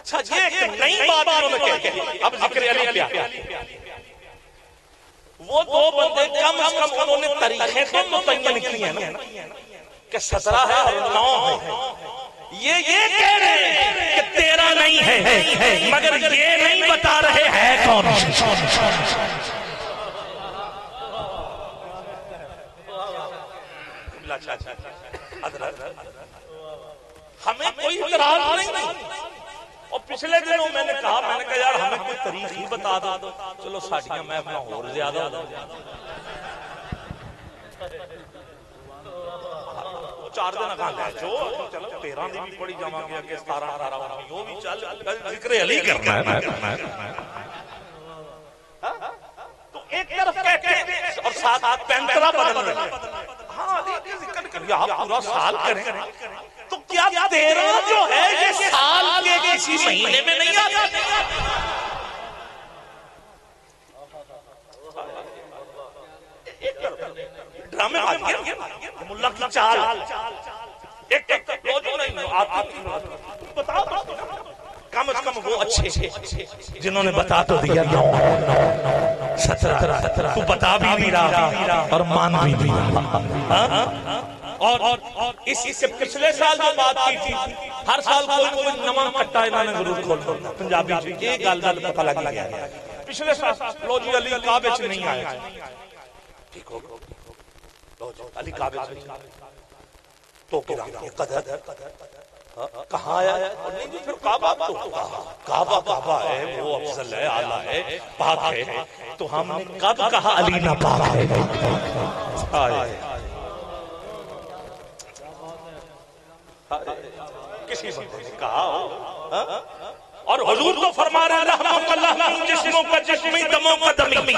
اچھا یہ ایک نئی بات انہوں نے کہی. اب ذکر علی کیا؟ وہ دو بندے کم از کم انہوں نے طریقے تو متعین کی ہیں نا کہ 17 ہے اور 9 ہے. یہ کہہ رہے ہیں کہ 13 نہیں ہے مگر یہ نہیں بتا رہے ہے کون. ہمیں کوئی اعتراض نہیں. اور پچھلے دنوں میں نے کہا یار ہمیں کوئی تاریخ ہی بتا دو. چلو ساڑیاں میں اپنا اور زیادہ چار دن کہاں گئے جو چلو 13 دی بھی پڑھی جاواں گے کہ 17 18 وہ بھی چل ذکر علی کرنا ہے. تو ایک طرف کہتے ہیں اور ساتھ پینترا بدل رہے ہیں. ہاں علی کے ذکر کریے آپ پورا سال کریں تو کیا 13 جو ہے یہ سال کے کسی مہینے میں نہیں آتا؟ ڈرامے ملا کی چال ایک بتا کم از کم وہ اچھے جنہوں نے بتا تو دیا 9 17 تو بتا بھی نہیں رہا اور مان بھی نہیں رہا. اور اس سے پچھلے سال جو بات کی تھی ہر سال کوئی نواں کٹا انہوں نے ضرور کھول پنجابی ایک گل دا پتہ لگ گیا. پچھلے سال لو جی علی کعبے وچ نہیں آیا. ٹھیک ہو علی کعبے تو قدر کہاں آیا اور نہیں پھر کعبہ تو کعبہ ہے وہ افضل ہے اعلیٰ ہے پاک ہے. تو ہم نے کب کہا علی نہ پاک ہے؟ کسی بندے نے کہا ہو. اور حضور تو فرما رہے رحموں کا لحم جسموں کا جسمی دموں کا دمی.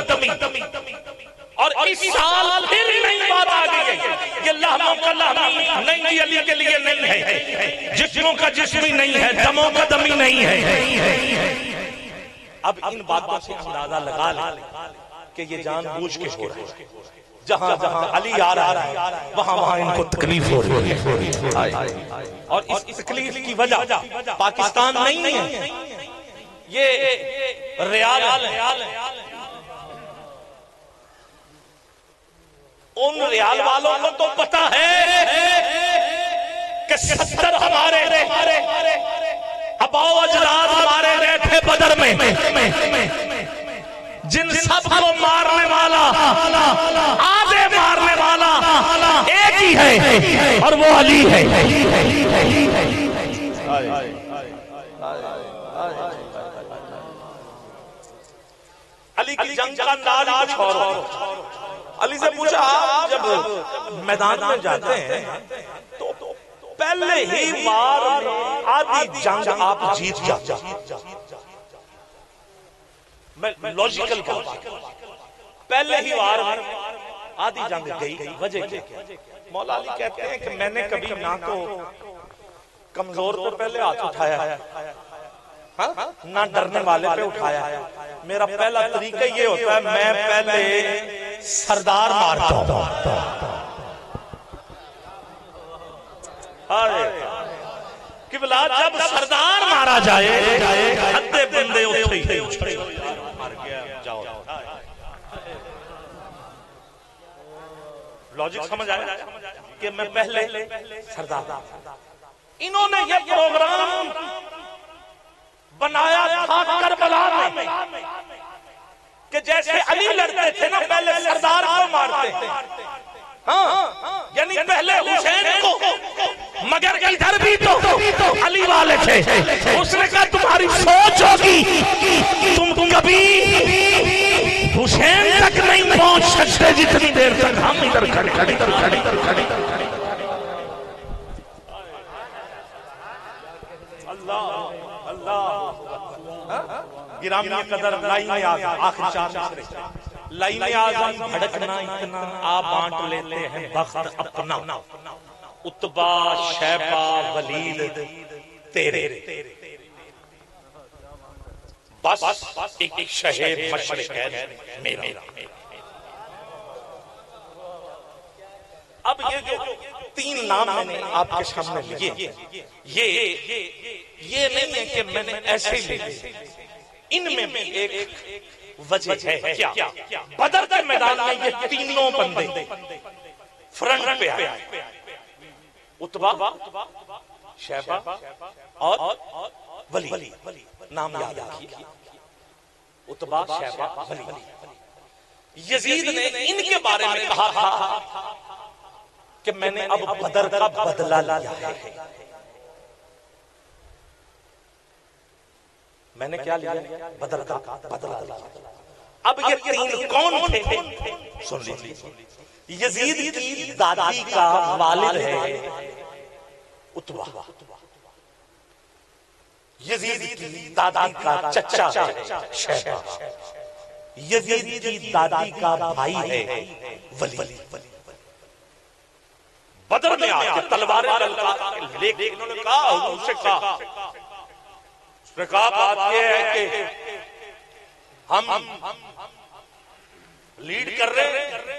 اور اس سال پھر نئی بات آ گئی کہ لحموں کا لحم نہیں علی کے لیے نہیں ہے, جسموں کا جسمی نہیں ہے, دموں کا دمی نہیں ہے. اب ان باتوں سے اندازہ لگا لیں کہ یہ جان بوجھ کے ہو رہا ہے. جہاں جہاں علی آ رہا ہے وہاں وہاں ان کو تکلیف ہو رہی ہے. اور اس تکلیف کی وجہ پاکستان نہیں ہے, یہ ریال ہے. ان ریال والوں کو تو پتا ہے کہ 70 ہمارے اباؤ اجداد ہمارے رہے تھے بدر میں, جن سب کو مارنے والا آدھے مارنے والا ایک ہی ہے اور وہ علی ہے. علی کی جنگ کا انداز کچھ اور. علی سے پوچھا آپ جب میدان میں جاتے ہیں تو پہلے ہی بار آدھی جنگ آپ جیت جاتے ہیں. میں لوجیکل بات, پہلے ہی بار آدھی جنگ گئی, وجہ کیا؟ مولا علی کہتے ہیں کہ میں نے کبھی نہ تو کمزور پر پہلے ہاتھ اٹھایا نہ ڈرنے والے پہ اٹھایا. میرا پہلا طریقہ یہ ہوتا ہے میں پہلے سردار مارتا ہوں. قبلہ جب سردار مارا جائے ہدے بندے اٹھے مار گیا جاؤ. لوجک سمجھ آیا کہ میں پہلے سردار. انہوں نے یہ پروگرام بنایا تھا کربلا میں کہ جیسے علی لڑتے تھے نا پہلے سردار کو مارتے تھے, یعنی پہلے حسین کو, مگر ادھر بھی تو علی والے تھے. اس نے کہا تمہاری سوچ ہوگی تم کبھی حسین تک نہیں پہنچ سکتے جتنی دیر تک ہم ادھر کھڑے. اللہ گرامی قدر لائن آزم آخر 4 مصرے. لائن آزم بھڑکنا اتنا آپ بانٹ لیتے ہیں بخت اپنا, اتبا شیبہ ولید تیرے, بس ایک شہر مشرق ہے میرا. اب یہ جو تین نام میں نے آپ کے سامنے لیے. یہ نہیں ہے کہ میں نے ایسے لیے، ان میں بھی ایک وجہ ہے. کیا؟ بدر کے میدان میں یہ تینوں بندے فرنٹ پہ آئے. عتبہ، شیبہ اور ولی. نام یاد رکھیے، عتبہ، شیبہ، ولی. یزید نے ان کے بارے میں کہا تھا کہ میں نے اب بدر کا بدلہ لیا ہے. میں نے کیا لیا؟ بدر کا بدلہ لیا. اب یہ تین کون تھے؟ سن لیجیے. یزید کی دادی کا والد ہے عتبہ. یزید کی دادی کا چچا ہے شیبہ. یزید کی دادی کا بھائی ہے ولی. بدر میں آ کے تلواریں للکا لے کے انہوں نے کہا، حضور سے کہا، اس نے کہا بات یہ ہے کہ ہم لیڈ کر رہے ہیں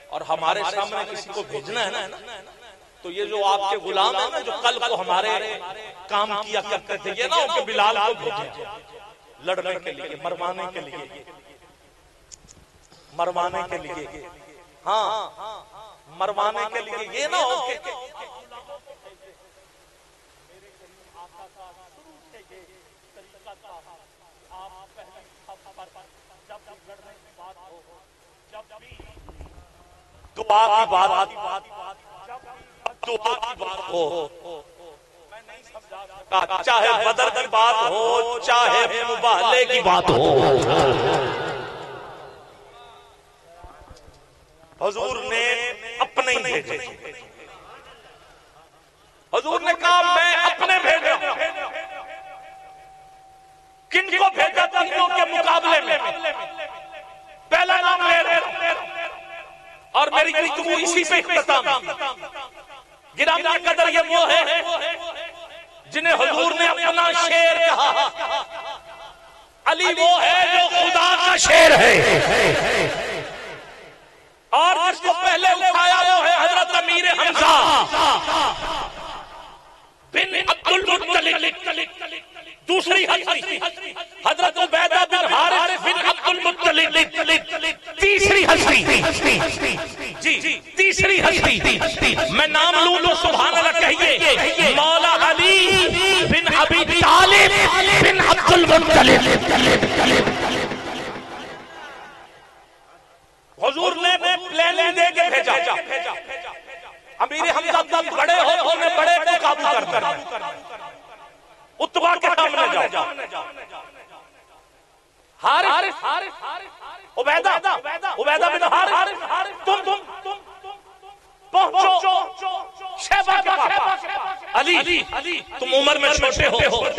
اور ہمارے سامنے کسی کو بھیجنا ہے نا، تو یہ جو آپ کے غلام ہیں نا جو کل کو ہمارے کام کیا کرتے تھے، یہ نہ ہو کہ بلال کو بھیجیں لڑنے کے لیے، مروانے کے لیے، مروانے کے لیے، ہاں مروانے کے لیے. یہ نہ ہو کہ دعا کی بات ہو، چاہے بدر کی بات ہو، چاہے مباہلے کی بات ہو، حضور نے اپنے ہی بھیجے. حضور نے کہا میں اپنے بھیجا. کن کو بھیجا؟ تینوں کے مقابلے میں پہلا نام لے رہے اور میری گفتگو اسی پہ اختتام. گرامی قدر یہ وہ ہے جنہیں حضور نے اپنا شیر کہا. علی وہ ہے جو خدا کا شیر ہے، اور جس کو پہلے اٹھایا وہ ہے حضرت امیر حمزہ بن عبد المطلب. دوسری ہستی حضرت عبیدہ بن حارث بن عبد المطلب. تیسری ہستی، جی تیسری ہستی میں نام لوں تو سبحان اللہ کہیے، مولا علی بن ابی طالب بن عبد المطلب. حضور نے پلاننگ دے کے بھیجا. امیر حمزہ تب بڑے ہو نے بڑے کو قابو کرنا. عتبہ کے سامنے جاؤ. حارث، عبیدہ بن حارث، تم پہنچو شیبہ کے پاس. علی تم عمر میں چھوٹے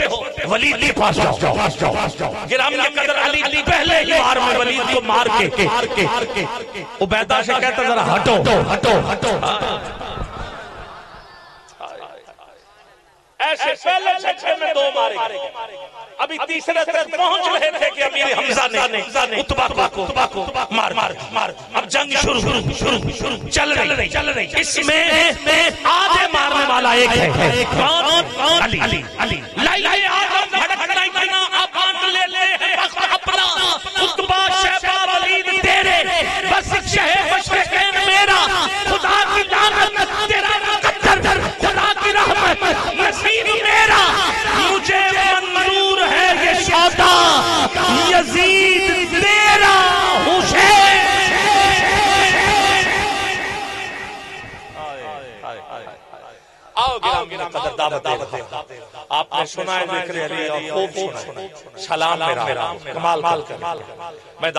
ہو، ولید کے پاس جاؤ. گرامی قدر علی پہلے ہی وار میں ولید کو مار کے عبیدہ سے کہتا ذرا ہٹو. ایسے پہلے چھچے میں دو مارے. ابھی تیسرے تک پہنچ رہے تھے کہ امیر حمزہ نے عتبہ کو مار. اب جنگ شروع چل رہی. اس میں آدھے مارنے والا ایک ہے. کون؟ علی. لائے آدم بھڑکنا اتنا آباد لے لے اپنا. عتبہ، شیبہ، ولید تیرے، بس شہ مشرقین میرا. خدا کی لعنت، تیرا مقدر، خدا کی رحمت، نصیب میرا. مجھے منظور ہے یہ سودا، یزید تیرا حسین. آؤ گرامی قدر دعوت دے. آپ نے سنا ہے ذکر علی اور خوب سنا. سلام میرا کمال کر.